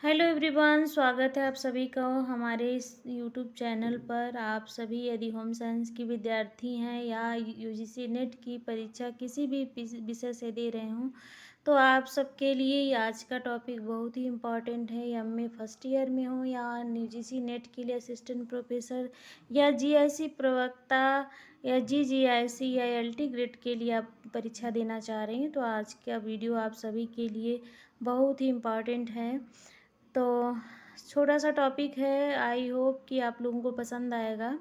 Hello everyone, स्वागत है आप सभी का हमारे इस यूट्यूब चैनल पर। आप सभी यदि होम साइंस की विद्यार्थी हैं या यूजीसी नेट की परीक्षा किसी भी विषय से दे रहे हों, तो आप सबके लिए आज का टॉपिक बहुत ही इम्पॉर्टेंट है। एमए फर्स्ट ईयर में हो या यूजीसी नेट के लिए असिस्टेंट प्रोफेसर या जीआईसी प्रवक्ता या जीजीआईसी या एलटी ग्रेड के लिए आप परीक्षा देना चाह रहे हैं, तो आज का वीडियो आप सभी के लिए बहुत ही इम्पॉर्टेंट है। तो छोटा सा टॉपिक है, आई होप कि आप लोगों को पसंद आएगा।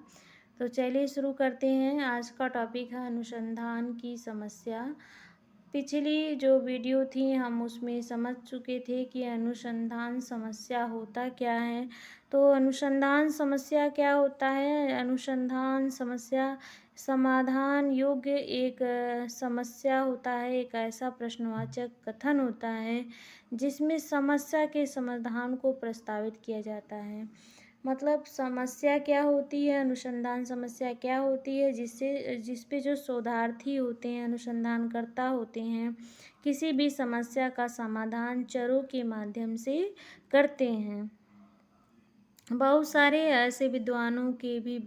तो चलिए शुरू करते हैं। आज का टॉपिक है अनुसंधान की समस्या। पिछली जो वीडियो थी हम उसमें समझ चुके थे कि अनुसंधान समस्या होता क्या है। तो अनुसंधान समस्या क्या होता है? अनुसंधान समस्या समाधान योग्य एक समस्या होता है, एक ऐसा प्रश्नवाचक कथन होता है जिसमें समस्या के समाधान को प्रस्तावित किया जाता है। मतलब समस्या क्या होती है, अनुसंधान समस्या क्या होती है, जिस पे जो शोधार्थी होते हैं, अनुसंधानकर्ता होते हैं, किसी भी समस्या का समाधान चरों के माध्यम से करते हैं। बहुत सारे ऐसे विद्वानों के भी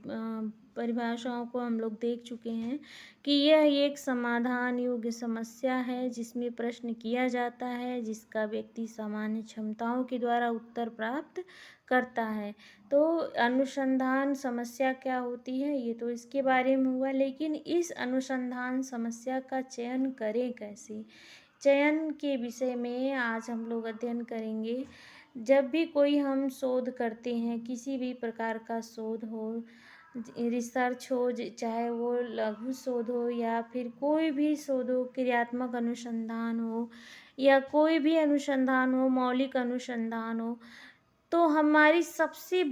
परिभाषाओं को हम लोग देख चुके हैं कि यह एक समाधान योग्य समस्या है जिसमें प्रश्न किया जाता है जिसका व्यक्ति सामान्य क्षमताओं के द्वारा उत्तर प्राप्त करता है। तो अनुसंधान समस्या क्या होती है ये तो इसके बारे में हुआ, लेकिन इस अनुसंधान समस्या का चयन करें कैसे, चयन के विषय में आज हम लोग अध्ययन करेंगे। जब भी कोई हम शोध करते हैं, किसी भी प्रकार का शोध हो, रिसर्च हो, चाहे वो लघु शोध हो या फिर कोई भी शोध हो, क्रियात्मक अनुसंधान हो या कोई भी अनुसंधान हो, मौलिक अनुसंधान हो, तो हमारी सबसे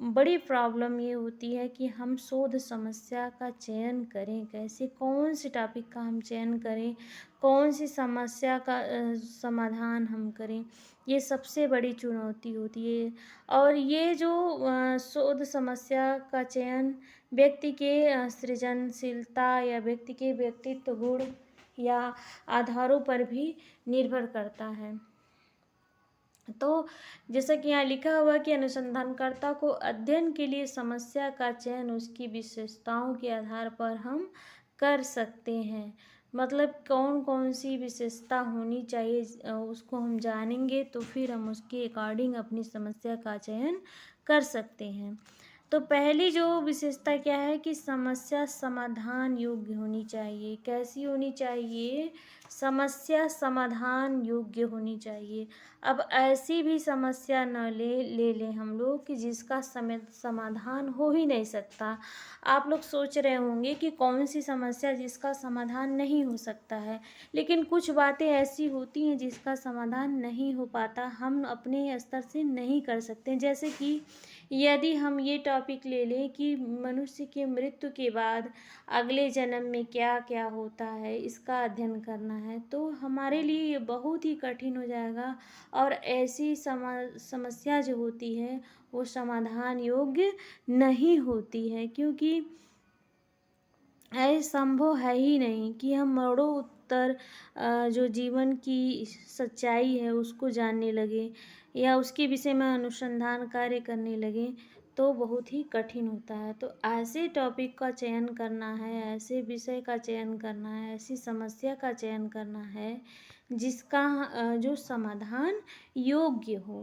बड़ी प्रॉब्लम ये होती है कि हम शोध समस्या का चयन करें कैसे, कौन से टॉपिक का हम चयन करें, कौन सी समस्या का समाधान हम करें। ये सबसे बड़ी चुनौती होती है। और ये जो शोध समस्या का चयन व्यक्ति के सृजनशीलता या व्यक्ति के व्यक्तित्व गुण या आधारों पर भी निर्भर करता है। तो जैसा कि यहाँ लिखा हुआ कि अनुसंधानकर्ता को अध्ययन के लिए समस्या का चयन उसकी विशेषताओं के आधार पर हम कर सकते हैं। मतलब कौन कौन सी विशेषता होनी चाहिए उसको हम जानेंगे तो फिर हम उसके अकॉर्डिंग अपनी समस्या का चयन कर सकते हैं। तो पहली जो विशेषता क्या है कि समस्या समाधान योग्य होनी चाहिए। कैसी होनी चाहिए? समस्या समाधान योग्य होनी चाहिए। अब ऐसी भी समस्या न ले लें हम लोग कि जिसका समाधान हो ही नहीं सकता। आप लोग सोच रहे होंगे कि कौन सी समस्या जिसका समाधान नहीं हो सकता है, लेकिन कुछ बातें ऐसी होती हैं जिसका समाधान नहीं हो पाता, हम अपने स्तर से नहीं कर सकते। जैसे कि यदि हम ये टॉपिक ले लें कि मनुष्य की मृत्यु के बाद अगले जन्म में क्या क्या होता है, इसका अध्ययन करना है, तो हमारे लिए ये बहुत ही कठिन हो जाएगा। और ऐसी समस्या जो होती है वो समाधान योग्य नहीं होती है, क्योंकि ऐसा संभव है ही नहीं कि हम मरणों उत्तर जो जीवन की सच्चाई है उसको जानने लगे या उसके विषय में अनुसंधान कार्य करने लगे, तो बहुत ही कठिन होता है। तो ऐसे टॉपिक का चयन करना है, ऐसे विषय का चयन करना है, ऐसी समस्या का चयन करना है जिसका जो समाधान योग्य हो।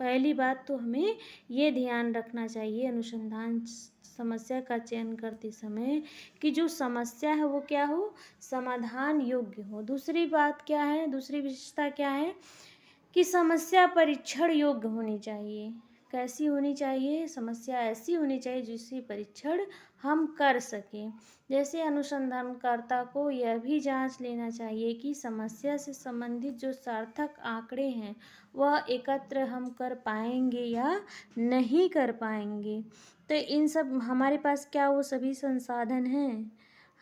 पहली बात तो हमें ये ध्यान रखना चाहिए अनुसंधान समस्या का चयन करते समय कि जो समस्या है वो क्या हो, समाधान योग्य हो। दूसरी बात क्या है, दूसरी विशेषता क्या है कि समस्या परीक्षण योग्य होनी चाहिए। कैसी होनी चाहिए? समस्या ऐसी होनी चाहिए जिसकी परीक्षण हम कर सकें। जैसे अनुसंधानकर्ता को यह भी जांच लेना चाहिए कि समस्या से संबंधित जो सार्थक आंकड़े हैं वह एकत्र हम कर पाएंगे या नहीं कर पाएंगे। तो इन सब हमारे पास क्या वो सभी संसाधन हैं,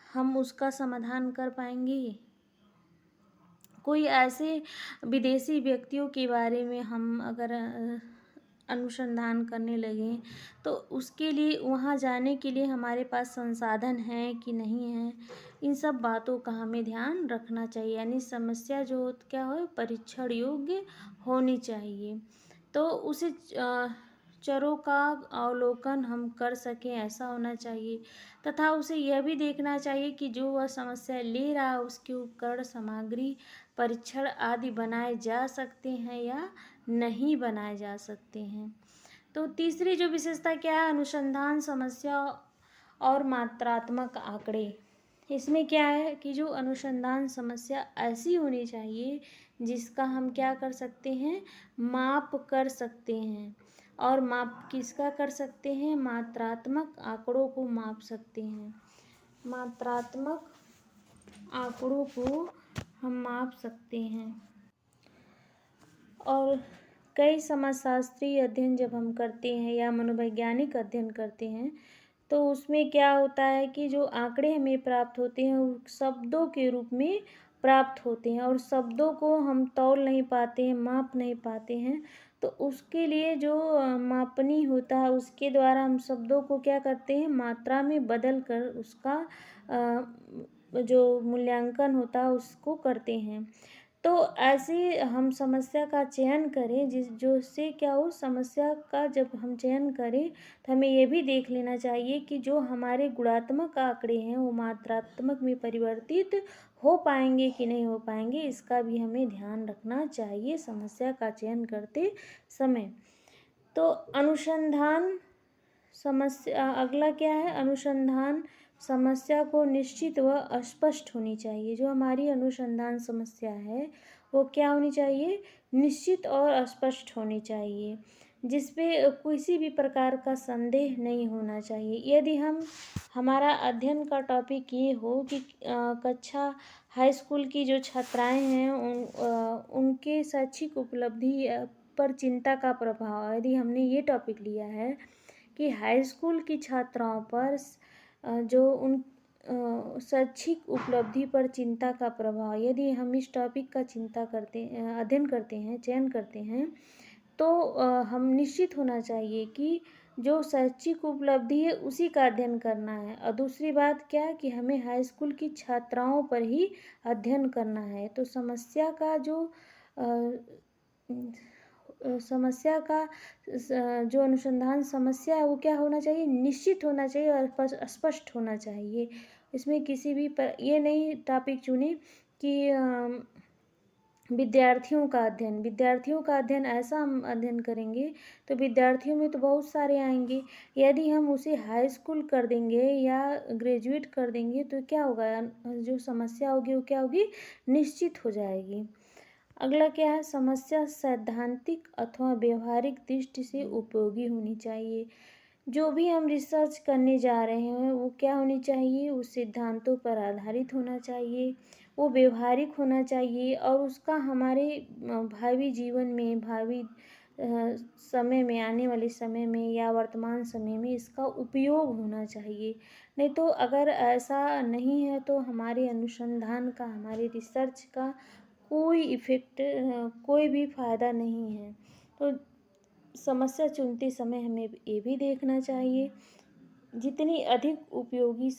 हम उसका समाधान कर पाएंगे? कोई ऐसे विदेशी व्यक्तियों के बारे में हम अगर अनुसंधान करने लगें तो उसके लिए वहाँ जाने के लिए हमारे पास संसाधन हैं कि नहीं हैं, इन सब बातों का हमें ध्यान रखना चाहिए। यानी समस्या जो क्या हो, परीक्षण योग्य होनी चाहिए। तो उसे चरों का अवलोकन हम कर सकें, ऐसा होना चाहिए। तथा उसे यह भी देखना चाहिए कि जो वह समस्या ले रहा है उसके उपकरण, सामग्री, परीक्षण आदि बनाए जा सकते हैं या नहीं बनाए जा सकते हैं। तो तीसरी जो विशेषता क्या है, अनुसंधान समस्या और मात्रात्मक आंकड़े। इसमें क्या है कि जो अनुसंधान समस्या ऐसी होनी चाहिए जिसका हम क्या कर सकते हैं, माप कर सकते हैं। और माप किसका कर सकते हैं, मात्रात्मक आंकड़ों को माप सकते हैं। मात्रात्मक आंकड़ों को हम माप सकते हैं। और कई समाजशास्त्रीय अध्ययन जब हम करते हैं या मनोवैज्ञानिक अध्ययन करते हैं तो उसमें क्या होता है कि जो आंकड़े हमें प्राप्त होते हैं वो शब्दों के रूप में प्राप्त होते हैं, और शब्दों को हम तौल नहीं पाते हैं, माप नहीं पाते हैं। तो उसके लिए जो मापनी होता है उसके द्वारा हम शब्दों को क्या करते हैं, मात्रा में बदल कर उसका जो मूल्यांकन होता है उसको करते हैं। तो ऐसी हम समस्या का चयन करें जिससे क्या हो, समस्या का जब हम चयन करें तो हमें ये भी देख लेना चाहिए कि जो हमारे गुणात्मक आंकड़े हैं वो मात्रात्मक में परिवर्तित हो पाएंगे कि नहीं हो पाएंगे, इसका भी हमें ध्यान रखना चाहिए समस्या का चयन करते समय। तो अनुसंधान समस्या, अगला क्या है, अनुसंधान समस्या को निश्चित व अस्पष्ट होनी चाहिए। जो हमारी अनुसंधान समस्या है वो क्या होनी चाहिए, निश्चित और स्पष्ट होनी चाहिए, जिसपे किसी भी प्रकार का संदेह नहीं होना चाहिए। यदि हमारा अध्ययन का टॉपिक ये हो कि कक्षा हाई स्कूल की जो छात्राएं हैं उनके शैक्षिक उपलब्धि पर चिंता का प्रभाव, यदि हमने ये टॉपिक लिया है कि हाई स्कूल की छात्राओं पर जो उन शैक्षिक उपलब्धि पर चिंता का प्रभाव, यदि हम इस टॉपिक का अध्ययन करते हैं, चयन करते हैं, तो हम निश्चित होना चाहिए कि जो शैक्षिक उपलब्धि है उसी का अध्ययन करना है। और दूसरी बात क्या है कि हमें हाई स्कूल की छात्राओं पर ही अध्ययन करना है। तो समस्या का जो अनुसंधान समस्या है वो क्या होना चाहिए, निश्चित होना चाहिए और स्पष्ट होना चाहिए। इसमें किसी भी ये नहीं टॉपिक चुने कि विद्यार्थियों का अध्ययन ऐसा हम अध्ययन करेंगे तो विद्यार्थियों में तो बहुत सारे आएंगे। यदि हम उसे हाई स्कूल कर देंगे या ग्रेजुएट कर देंगे तो क्या होगा, जो समस्या होगी वो क्या होगी, निश्चित हो जाएगी। अगला क्या है, समस्या सैद्धांतिक अथवा व्यवहारिक दृष्टि से उपयोगी होनी चाहिए। जो भी हम रिसर्च करने जा रहे हैं वो क्या होनी चाहिए, उस सिद्धांतों पर आधारित होना चाहिए, वो व्यवहारिक होना चाहिए और उसका हमारे भावी जीवन में, भावी समय में, आने वाले समय में या वर्तमान समय में इसका उपयोग होना चाहिए। नहीं तो अगर ऐसा नहीं है तो हमारे अनुसंधान का, हमारे रिसर्च का कोई इफ़ेक्ट, कोई भी फ़ायदा नहीं है। तो समस्या चुनते समय हमें ये भी देखना चाहिए जितनी अधिक उपयोगी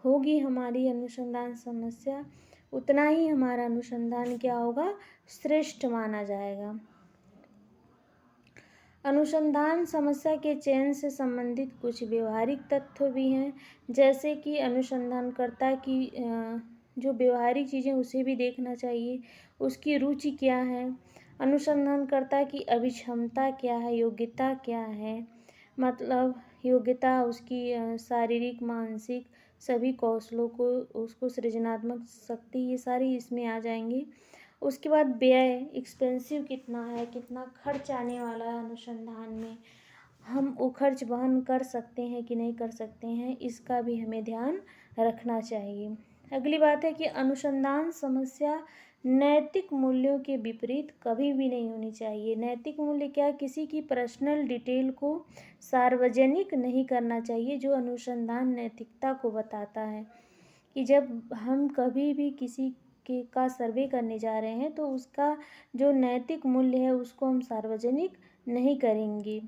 होगी हमारी अनुसंधान समस्या, उतना ही हमारा अनुसंधान क्या होगा, श्रेष्ठ माना जाएगा। अनुसंधान समस्या के चयन से संबंधित कुछ व्यवहारिक तथ्य भी हैं, जैसे कि अनुसंधानकर्ता की जो व्यवहारिक चीज़ें उसे भी देखना चाहिए, उसकी रुचि क्या है, अनुसंधानकर्ता की अभिक्षमता क्या है, योग्यता क्या है, मतलब योग्यता उसकी शारीरिक, मानसिक सभी कौशलों को, उसको सृजनात्मक शक्ति, ये सारी इसमें आ जाएंगी। उसके बाद व्यय, एक्सपेंसिव कितना है, कितना खर्च आने वाला है अनुसंधान में, हम वो खर्च वहन कर सकते हैं कि नहीं कर सकते हैं, इसका भी हमें ध्यान रखना चाहिए। अगली बात है कि अनुसंधान समस्या नैतिक मूल्यों के विपरीत कभी भी नहीं होनी चाहिए। नैतिक मूल्य क्या, किसी की पर्सनल डिटेल को सार्वजनिक नहीं करना चाहिए, जो अनुसंधान नैतिकता को बताता है कि जब हम कभी भी किसी का सर्वे करने जा रहे हैं तो उसका जो नैतिक मूल्य है उसको हम सार्वजनिक नहीं करेंगे,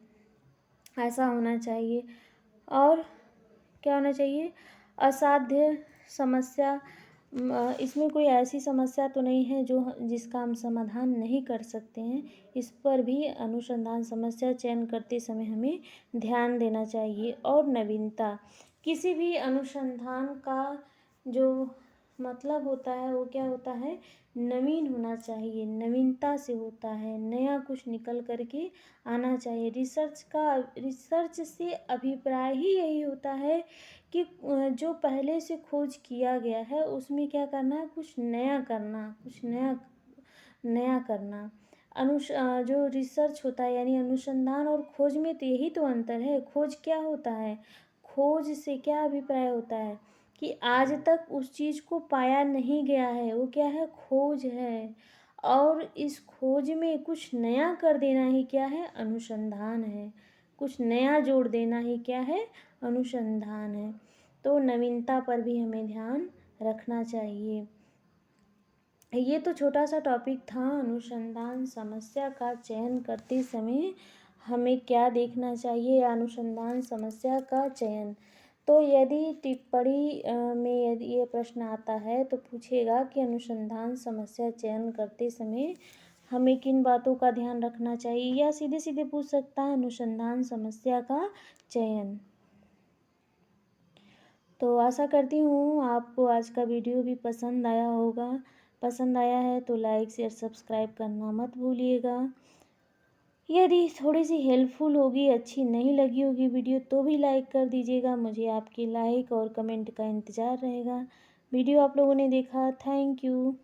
ऐसा होना चाहिए। और क्या होना चाहिए, असाध्य समस्या, इसमें कोई ऐसी समस्या तो नहीं है जिसका हम समाधान नहीं कर सकते हैं। इस पर भी अनुसंधान समस्या चयन करते समय हमें ध्यान देना चाहिए। और नवीनता, किसी भी अनुसंधान का जो मतलब होता है वो क्या होता है, नवीन होना चाहिए, नवीनता से होता है, नया कुछ निकल कर के आना चाहिए। रिसर्च से अभिप्राय ही यही होता है कि जो पहले से खोज किया गया है उसमें क्या करना है, कुछ नया करना, कुछ नया नया करना। जो रिसर्च होता है यानी अनुसंधान और खोज में तो यही तो अंतर है। खोज क्या होता है, खोज से क्या अभिप्राय होता है कि आज तक उस चीज़ को पाया नहीं गया है, वो क्या है, खोज है। और इस खोज में कुछ नया कर देना ही क्या है, अनुसंधान है। कुछ नया जोड़ देना ही क्या है, अनुसंधान है। तो नवीनता पर भी हमें ध्यान रखना चाहिए। ये तो छोटा सा टॉपिक था, अनुसंधान समस्या का चयन करते समय हमें क्या देखना चाहिए, अनुसंधान समस्या का चयन। तो यदि टिप्पणी में यदि ये प्रश्न आता है तो पूछेगा कि अनुसंधान समस्या चयन करते समय हमें किन बातों का ध्यान रखना चाहिए, या सीधे सीधे पूछ सकता है अनुसंधान समस्या का चयन। तो आशा करती हूँ आपको आज का वीडियो भी पसंद आया होगा। पसंद आया है तो लाइक शेयर सब्सक्राइब करना मत भूलिएगा। यदि थोड़ी सी हेल्पफुल होगी, अच्छी नहीं लगी होगी वीडियो, तो भी लाइक कर दीजिएगा। मुझे आपकी लाइक और कमेंट का इंतज़ार रहेगा। वीडियो आप लोगों ने देखा, थैंक यू।